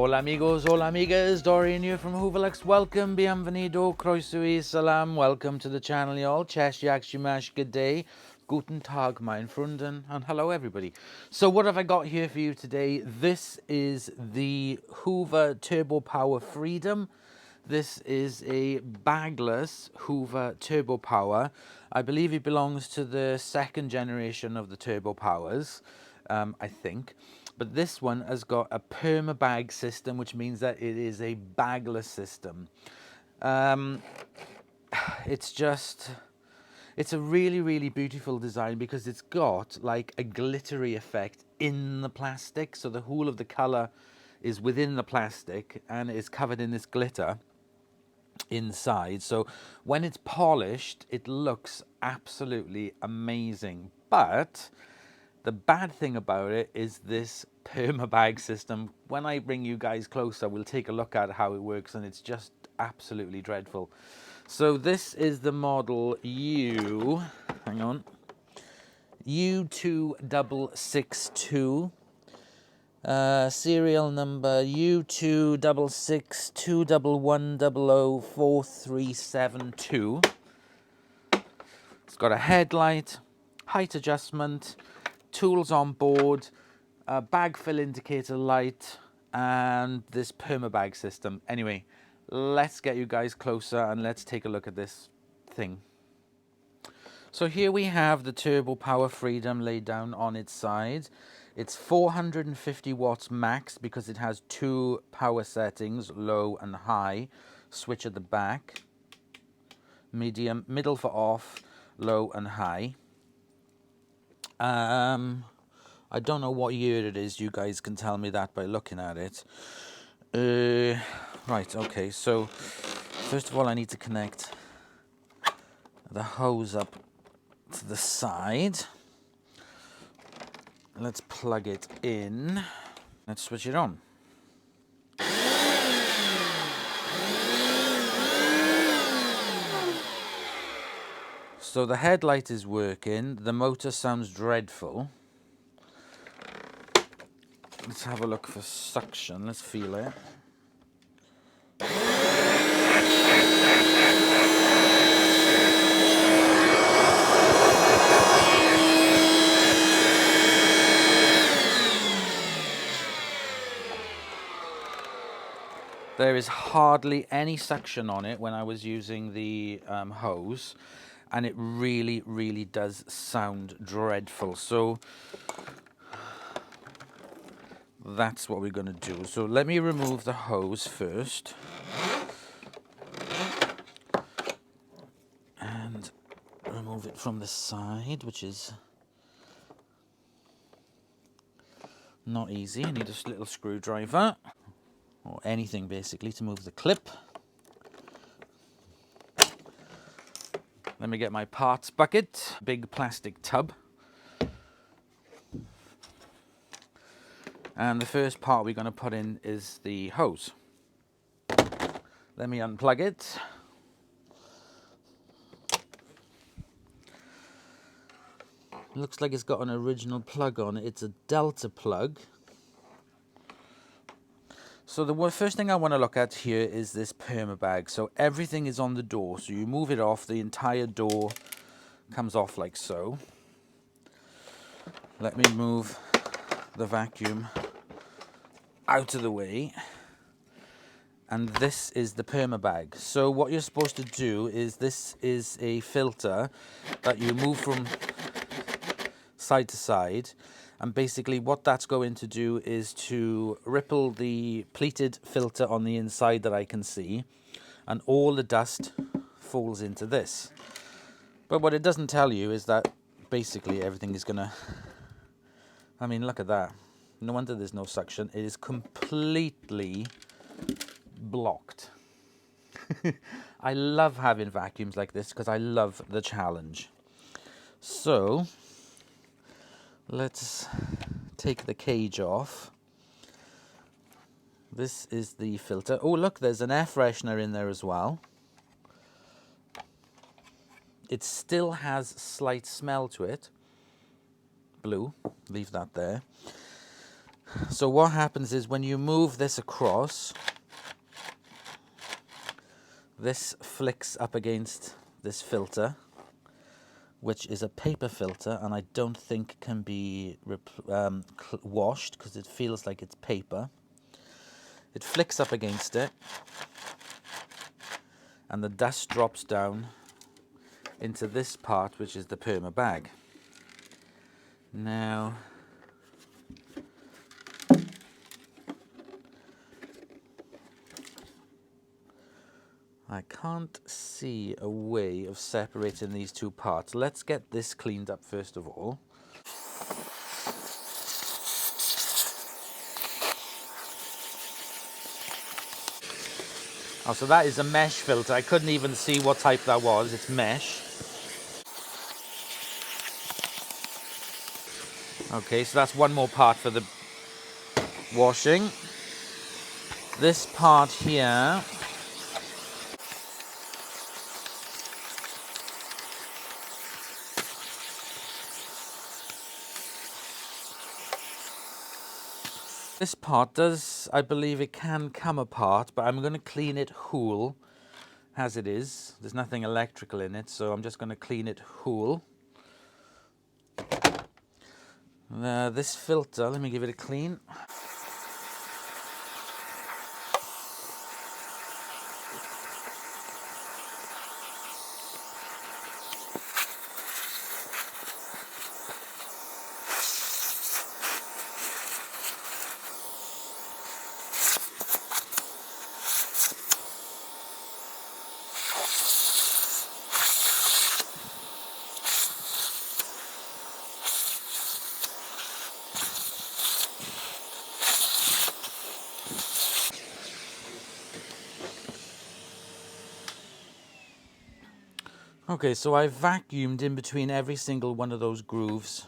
Hola amigos, hola amigas, Dorian here from Hooverlux. Welcome, bienvenido, croeso salam. Welcome to the channel, y'all. Cześć, jak się masz, good day. Guten Tag, mein Freund, and hello everybody. So what have I got here for you today? This is the Hoover Turbopower Freedom. This is a bagless Hoover Turbopower. I believe it belongs to the second generation of the Turbopowers, I think. But this one has got a Perma bag system, which means that it is a bagless system. It's a really, really beautiful design because it's got like a glittery effect in the plastic. So the whole of the color is within the plastic and is covered in this glitter inside. So when it's polished, it looks absolutely amazing. But the bad thing about it is this perma bag system. When I bring you guys closer, we'll take a look at how it works, and it's just absolutely dreadful. So this is the model U2662. Serial number U266211004372. It's got a headlight, height adjustment, tools on board, a bag fill indicator light, and this perma bag system. Anyway, let's get you guys closer and let's take a look at this thing. So here we have the Turbopower Freedom laid down on its side. It's 450 watts max because it has two power settings, low and high. Switch at the back. Medium, middle for off, low and high. I don't know what year it is. You guys can tell me that by looking at it. Right, okay, so first of all I need to connect the hose up to the side. Let's plug it in. Let's switch it on. So the headlight is working. The motor sounds dreadful. Let's have a look for suction. Let's feel it. There is hardly any suction on it when I was using the hose, and it really, really does sound dreadful. So that's what we're going to do. So let me remove the hose first. And remove it from the side, which is not easy. I need a little screwdriver, or anything basically, to move the clip. Let me get my parts bucket, big plastic tub. And the first part we're going to put in is the hose. Let me unplug it. Looks like it's got an original plug on it. It's a Delta plug. So the first thing I want to look at here is this perma bag. So everything is on the door. So you move it off, the entire door comes off like so. Let me move the vacuum out of the way. And this is the perma bag. So what you're supposed to do is, this is a filter that you move from side to side, and basically what that's going to do is to ripple the pleated filter on the inside that I can see, and all the dust falls into this. But what it doesn't tell you is that basically everything is gonna, I mean, look at that. No wonder there's no suction. It is completely blocked. I love having vacuums like this because I love the challenge. So let's take the cage off. This is the filter. Oh look, there's an air freshener in there as well. It still has slight smell to it. Blue, leave that there. So what happens is when you move this across, this flicks up against this filter, which is a paper filter, and I don't think can be washed because it feels like it's paper. It flicks up against it, and the dust drops down into this part, which is the Perma bag. Now, I can't see a way of separating these two parts. Let's get this cleaned up first of all. Oh, so that is a mesh filter. I couldn't even see what type that was. It's mesh. Okay, so that's one more part for the washing. This part here, this part does, I believe it can come apart, but I'm going to clean it whole as it is. There's nothing electrical in it, so I'm just going to clean it whole. This filter, let me give it a clean. Okay, so I vacuumed in between every single one of those grooves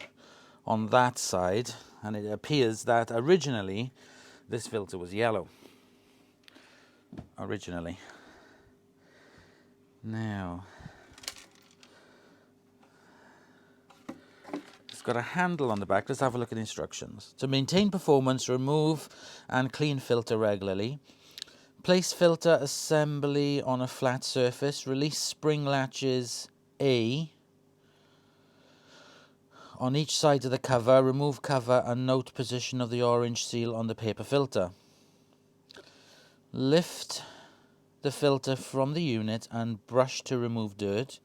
on that side, and it appears that originally this filter was yellow. Originally. Now, it's got a handle on the back. Let's have a look at instructions. To maintain performance, remove and clean filter regularly. Place filter assembly on a flat surface. Release spring latches A on each side of the cover. Remove cover and note position of the orange seal on the paper filter. Lift the filter from the unit and brush to remove dirt.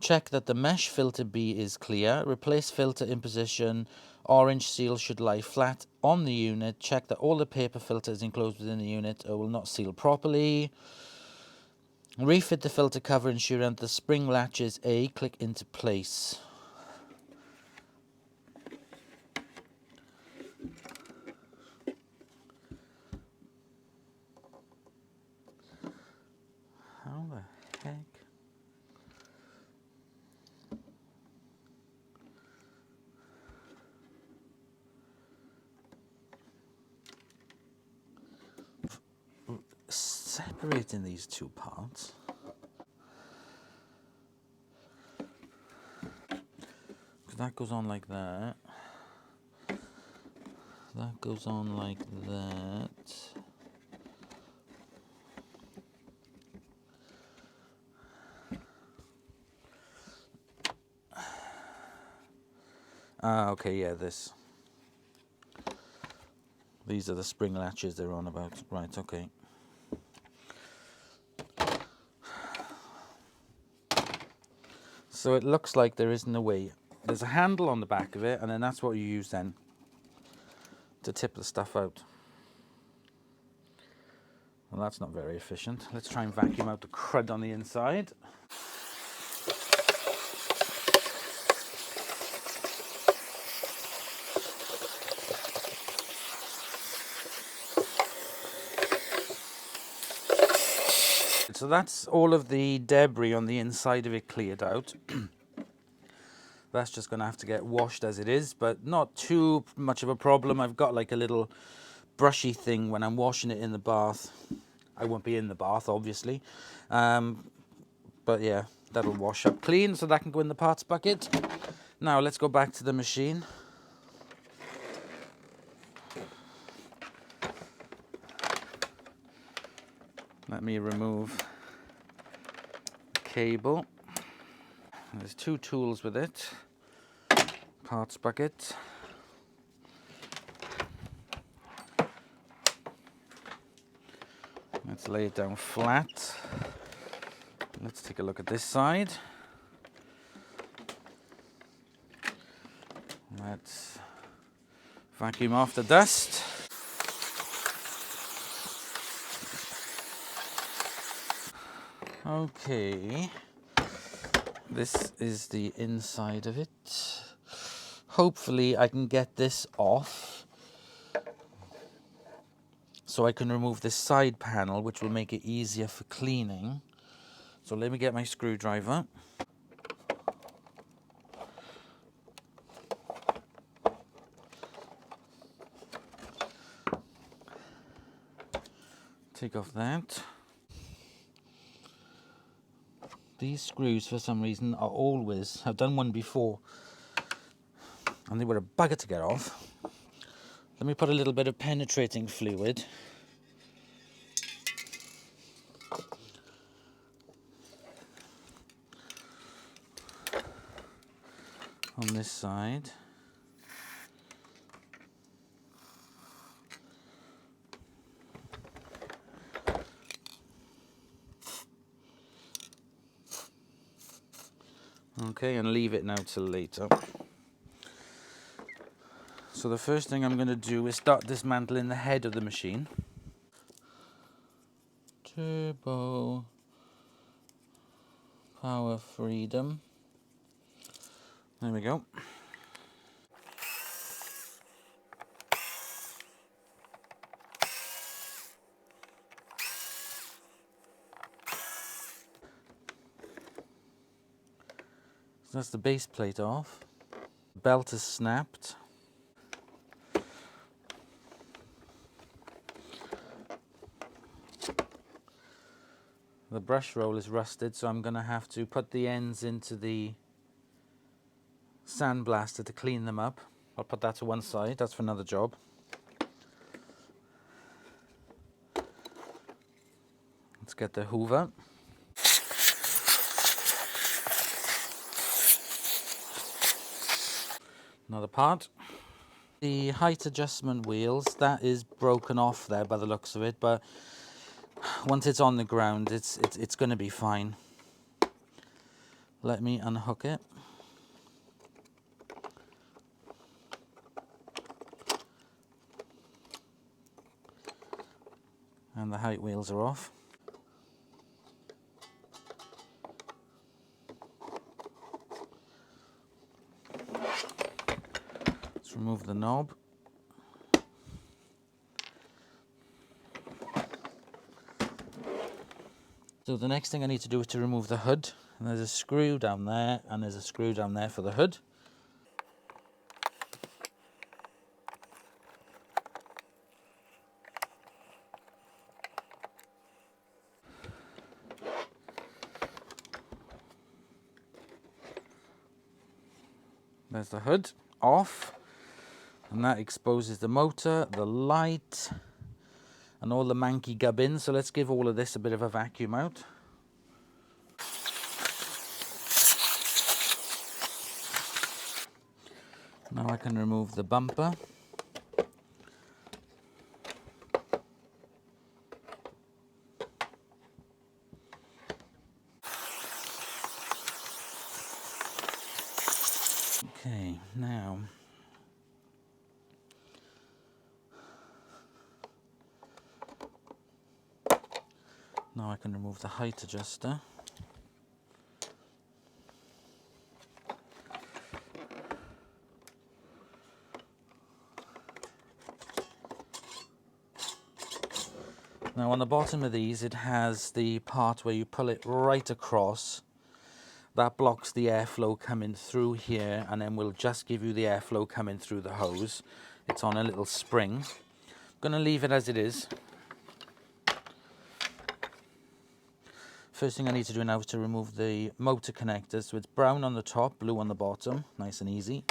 Check that the mesh filter B is clear. Replace filter in position. Orange seal should lie flat on the unit. Check that all the paper filter is enclosed within the unit or will not seal properly. Refit the filter cover, ensuring the spring latches A click into place. How the heck? Separating these two parts. That goes on like that. That goes on like that. Okay, yeah, this. These are the spring latches they're on about. Right, okay. So it looks like there isn't a way. There's a handle on the back of it, and then that's what you use then to tip the stuff out. Well, that's not very efficient. Let's try and vacuum out the crud on the inside. So that's all of the debris on the inside of it cleared out. That's just going to have to get washed as it is, but not too much of a problem. I've got like a little brushy thing when I'm washing it in the bath. I won't be in the bath, obviously. But yeah, that'll wash up clean, so that can go in the parts bucket. Now let's go back to the machine. Let me remove the cable. There's two tools with it. Parts bucket. Let's lay it down flat. Let's take a look at this side. Let's vacuum off the dust. Okay, this is the inside of it. Hopefully I can get this off so I can remove this side panel, which will make it easier for cleaning. So let me get my screwdriver. Take off that. These screws, for some reason, are always, I've done one before, and they were a bugger to get off. Let me put a little bit of penetrating fluid. On this side. Okay, and leave it now till later. So the first thing I'm going to do is start dismantling the head of the machine. Turbo Power Freedom. There we go. So that's the base plate off. The belt is snapped. The brush roll is rusted, so I'm going to have to put the ends into the sandblaster to clean them up. I'll put that to one side, that's for another job. Let's get the Hoover. Another part. The height adjustment wheels, that is broken off there by the looks of it, but once it's on the ground, it's going to be fine. Let me unhook it. And the height wheels are off. Let's remove the knob. So the next thing I need to do is to remove the hood. And there's a screw down there, and there's a screw down there for the hood. There's the hood off, and that exposes the motor, the light, and all the manky gubbins. So let's give all of this a bit of a vacuum out. Now I can remove the bumper. Okay, now I can remove the height adjuster. Now on the bottom of these, it has the part where you pull it right across. That blocks the airflow coming through here, and then will just give you the airflow coming through the hose. It's on a little spring. I'm going to leave it as it is. First thing I need to do now is to remove the motor connectors. So it's brown on the top, blue on the bottom. Nice and easy.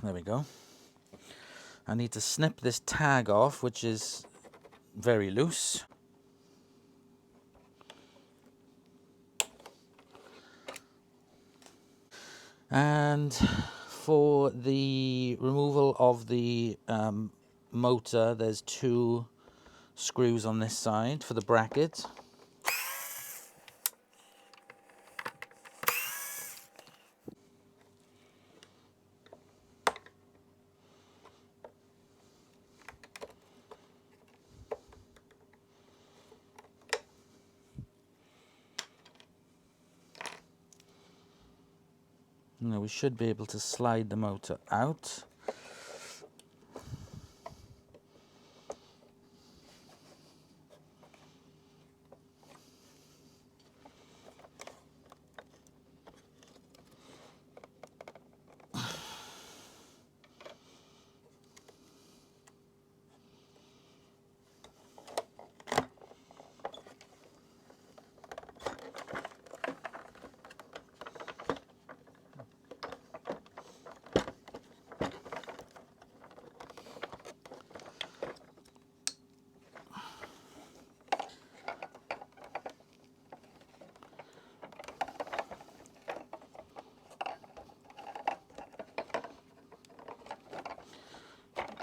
There we go. I need to snip this tag off, which is very loose. And for the removal of the motor, there's 2 screws on this side for the bracket. Now we should be able to slide the motor out.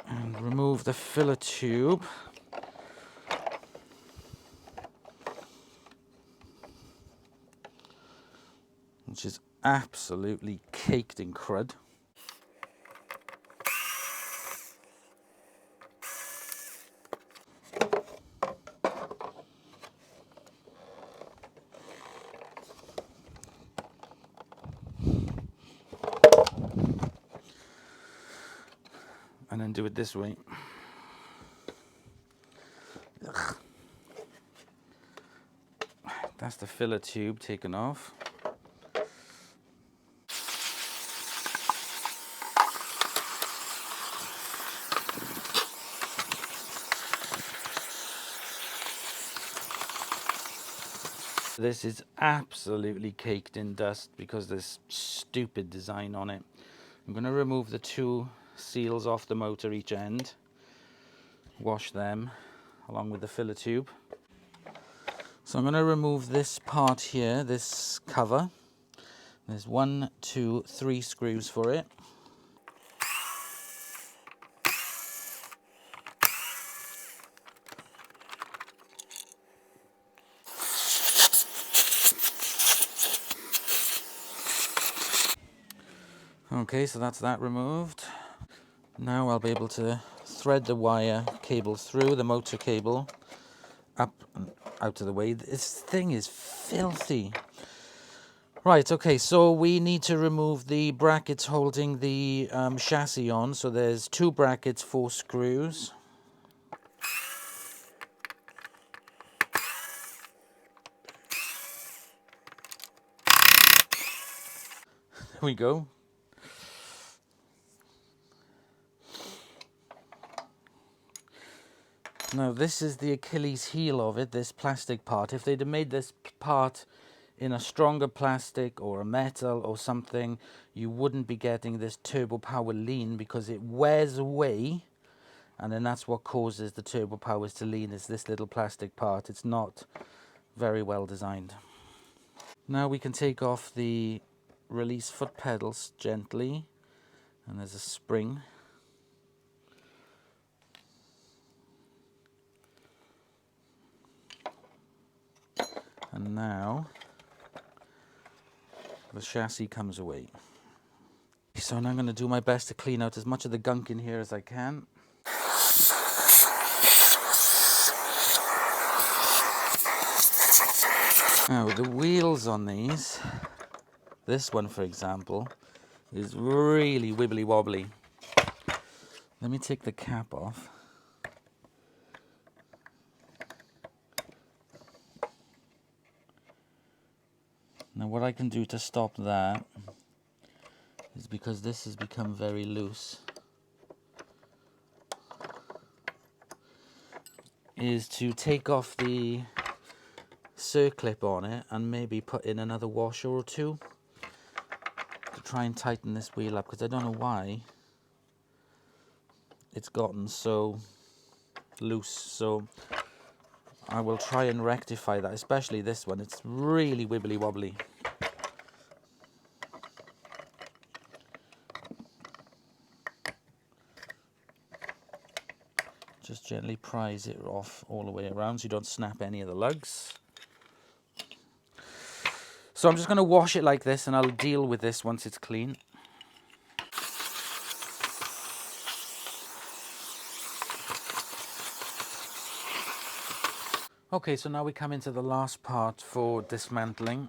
And remove the filler tube. Which is absolutely caked in crud. And then do it this way. Ugh. That's the filler tube taken off. This is absolutely caked in dust because there's stupid design on it. I'm going to remove the 2 seals off the motor each end. Wash them along with the filler tube. So I'm going to remove this part here, this cover. There's 1, 2, 3 screws for it. Okay, so that's that removed. Now I'll be able to thread the wire cable through the motor cable up and out of the way. This thing is filthy. Right, okay, so we need to remove the brackets holding the chassis on. So there's 2 brackets, 4 screws. There we go. Now this is the Achilles heel of it, this plastic part. If they'd have made this part in a stronger plastic or a metal or something, you wouldn't be getting this turbo power lean because it wears away, and then that's what causes the turbo powers to lean, is this little plastic part. It's not very well designed. Now we can take off the release foot pedals gently, and there's a spring. And now the chassis comes away. So now I'm going to do my best to clean out as much of the gunk in here as I can. Now the wheels on these, this one for example, is really wibbly wobbly. Let me take the cap off. Now what I can do to stop that is, because this has become very loose, is to take off the circlip on it and maybe put in another washer or 2 to try and tighten this wheel up, because I don't know why it's gotten so loose. So I will try and rectify that, especially this one. It's really wibbly wobbly. Just gently prise it off all the way around so you don't snap any of the lugs. So I'm just going to wash it like this, and I'll deal with this once it's clean. Okay, so now we come into the last part for dismantling.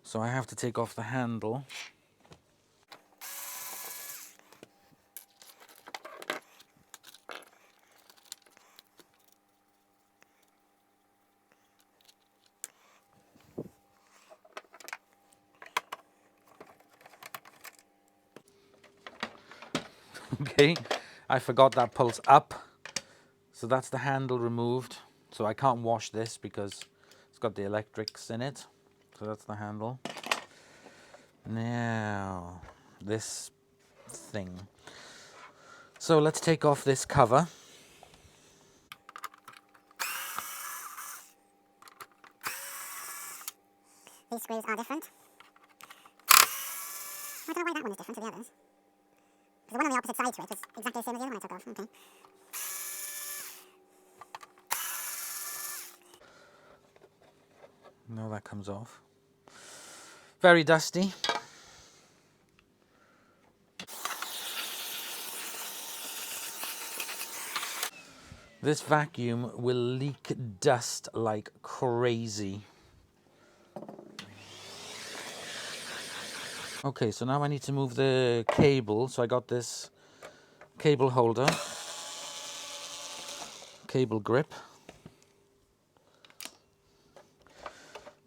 So I have to take off the handle. Okay, I forgot that pulls up. So that's the handle removed. So I can't wash this because it's got the electrics in it. So that's the handle. Now, this thing. So let's take off this cover. These screws are different. I don't know why that one is different to the others. Because the one on the opposite side to it is exactly the same as the other one I took off. Okay. Now that comes off. Very dusty. This vacuum will leak dust like crazy. Okay, so now I need to move the cable. So I got this cable holder, cable grip,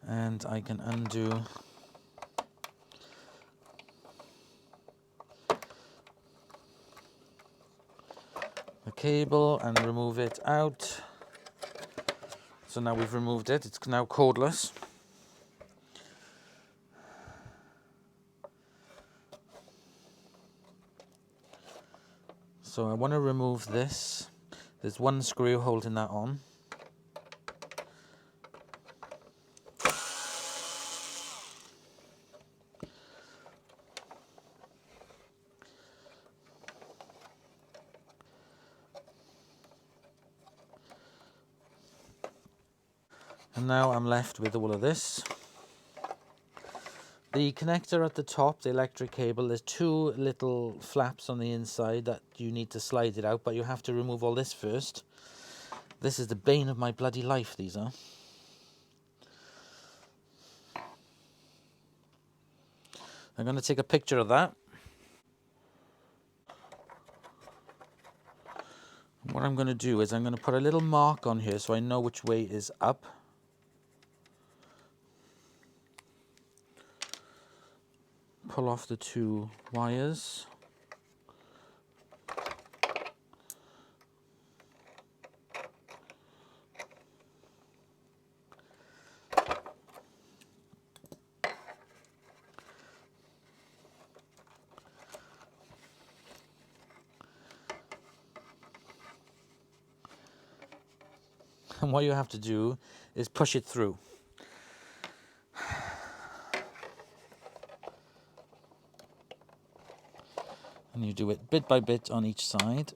and I can undo the cable and remove it out. So now we've removed it. It's now cordless. So I want to remove this. There's one screw holding that on. And now I'm left with all of this. The connector at the top, the electric cable, there's two little flaps on the inside that you need to slide it out, but you have to remove all this first. This is the bane of my bloody life, these are. I'm going to take a picture of that. What I'm going to do is I'm going to put a little mark on here so I know which way is up. Pull off the two wires. And what you have to do is push it through. And you do it bit by bit on each side.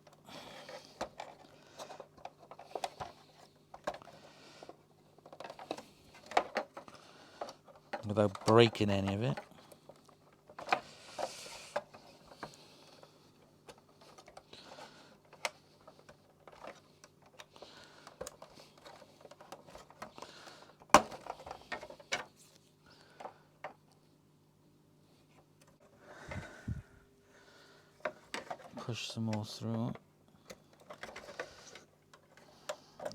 Without breaking any of it. Push some more through.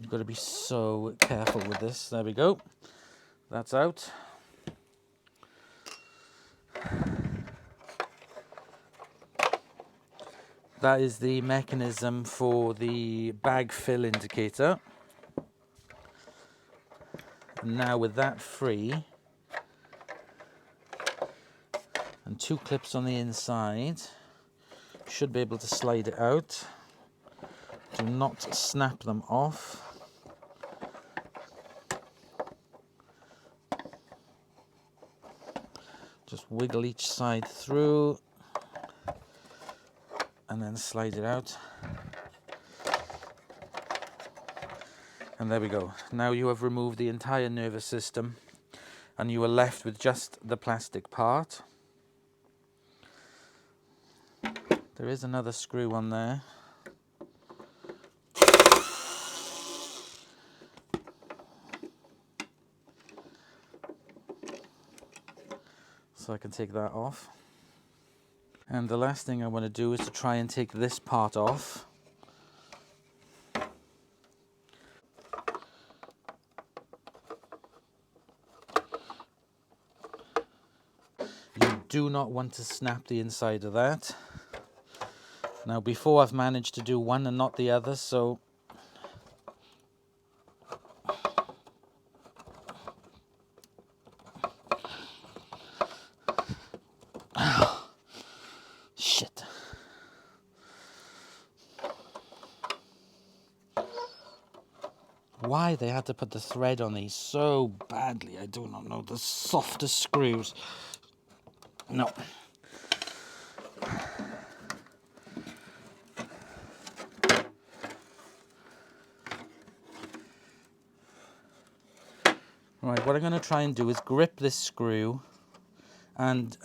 You've got to be so careful with this. There we go. That's out. That is the mechanism for the bag fill indicator. And now with that free, and two clips on the inside, Should be able to slide it out. Do not snap them off. Just wiggle each side through and then slide it out. And there we go. Now you have removed the entire nervous system and you are left with just the plastic part. There is another screw on there. So I can take that off. And the last thing I want to do is to try and take this part off. You do not want to snap the inside of that. Now before I've managed to do one and not the other, so shit. Why they had to put the thread on these so badly, I do not know. The softest screws. No. Right, what I'm going to try and do is grip this screw and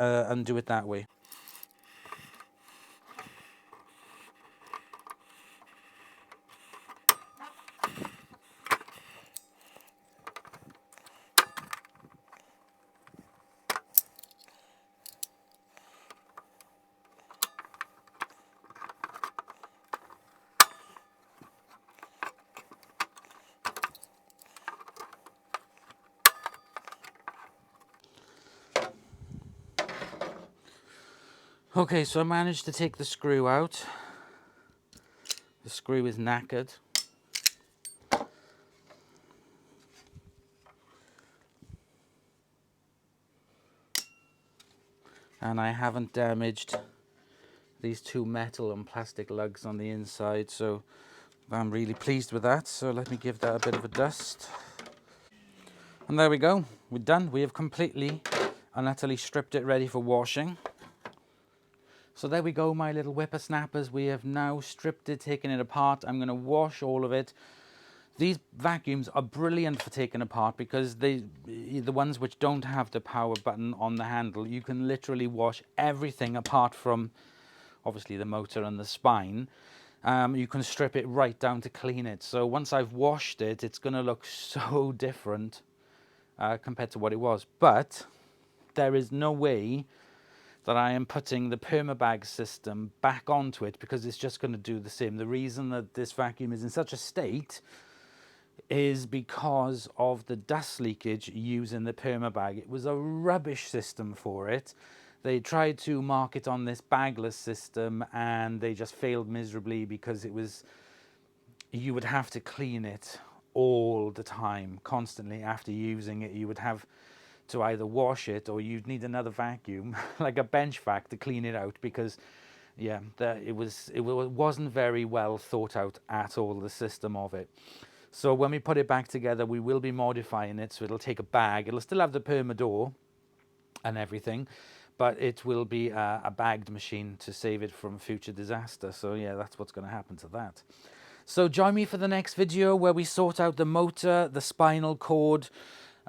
do it that way. Okay, so I managed to take the screw out. The screw is knackered. And I haven't damaged these two metal and plastic lugs on the inside, so I'm really pleased with that. So let me give that a bit of a dust. And there we go, we're done. We have completely and utterly stripped it ready for washing. So there we go, my little whippersnappers. We have now stripped it, taken it apart. I'm going to wash all of it. These vacuums are brilliant for taking apart because the ones which don't have the power button on the handle, you can literally wash everything apart from obviously the motor and the spine. You can strip it right down to clean it. So once I've washed it, it's going to look so different compared to what it was. But there is no way that I am putting the Perma system back onto it because it's just going to do the same. The reason that this vacuum is in such a state is because of the dust leakage using the Perma. It was a rubbish system for it. They tried to market on this bagless system and they just failed miserably because it was, you would have to clean it all the time, constantly. After using it, you would have to either wash it or you'd need another vacuum, like a bench vac, to clean it out because, yeah, it wasn't very well thought out at all, the system of it. So when we put it back together, we will be modifying it, so it'll take a bag. It'll still have the Perma door and everything, but it will be a bagged machine to save it from future disaster. So yeah, that's what's going to happen to that. So join me for the next video where we sort out the motor, the spinal cord.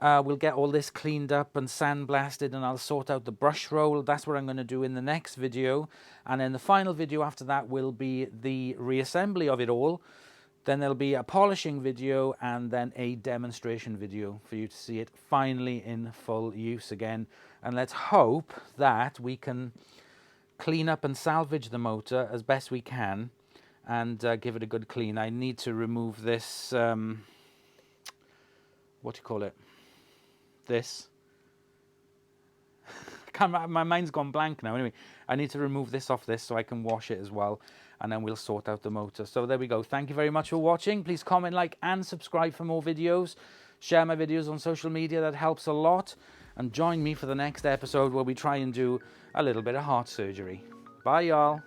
We'll get all this cleaned up and sandblasted, and I'll sort out the brush roll. That's what I'm going to do in the next video. And then the final video after that will be the reassembly of it all. Then there'll be a polishing video and then a demonstration video for you to see it finally in full use again. And let's hope that we can clean up and salvage the motor as best we can and give it a good clean. I need to remove this, what do you call it? This. My mind's gone blank now. Anyway, I need to remove this off this so I can wash it as well, and then we'll sort out the motor. So there we go. Thank you very much for watching. Please comment, like, and subscribe for more videos. Share my videos on social media. That helps a lot. And join me for the next episode where we try and do a little bit of heart surgery. Bye, y'all.